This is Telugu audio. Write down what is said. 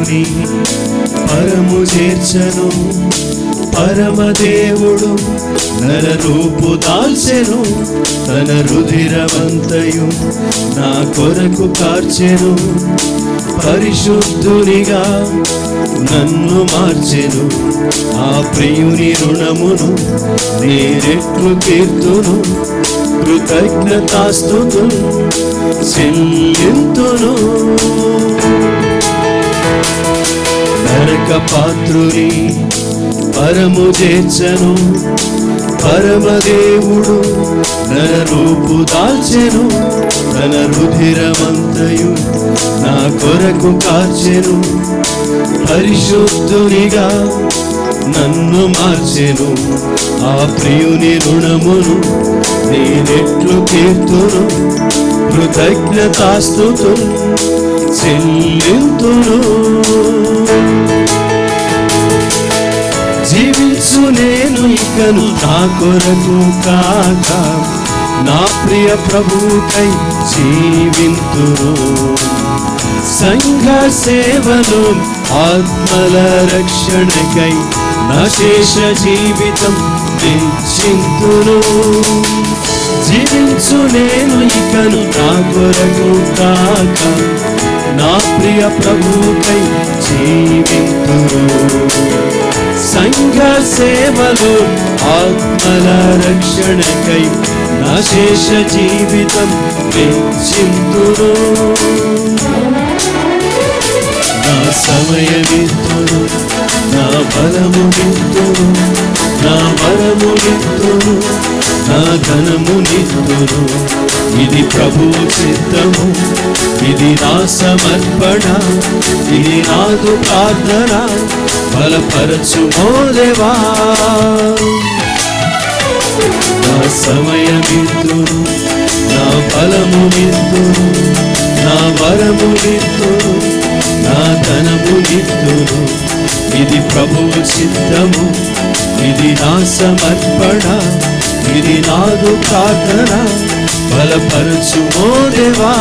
పాపుని పరము చేర్చను. పరమదేవుడు నరరూపు దాల్చెను. తన రుధిరమంతయు నా కొరకు కార్చెను. పరిశుద్ధునిగా నన్ను మార్చెను. ఆ ప్రియుని రుణమును నేనెట్లు తీర్తును. కృతజ్ఞతాస్తుతులు చెల్లింతును. నరక పాత్రుని పరము చేర్చను. పరమదేవుడు నరరూపు దాల్చెను. తన రుధిరమంతయు నా కొరకు కార్చెను. పరిశుద్ధునిగా నన్ను మార్చెను. ఆ ప్రియుని రుణమును నేనెట్లు తీర్తును. కృతజ్ఞతాస్తుతులు చెల్లింతును. జీవించు నేను ఇకను నా కొరకు కాక నా ప్రియ ప్రభువుకై జీవింతును. సంఘ సేవలో ఆత్మల రక్షణకై నా శేష జీవితం వెచ్చింతును. జీవించు నేను ఇకను నా కొరకు కాక నా ప్రియ ప్రభువుకై జీవింతును. సంఘ సేవలో ఆత్మల రక్షణకై నా శేష జీవితం వెచ్చింతును. నా సమయమిత్తును, నా బలమునిత్తును, నా వరమునిత్తును, నా ధనమునిత్తును. ఇది ప్రభువు చిత్తము, ఇది నా సమర్పణ, ఇది నాదు ప్రార్థన. బలపరచుమో దేవా. నా సమయమిత్తును, నా బలమునిత్తును, నా వరమునిత్తును, నా ధనమునిత్తును. ఇది ప్రభువు చిత్తము, ఇది నా సమర్పణ, ఇది నాదు ప్రార్థన. బలపరచుమో దేవా.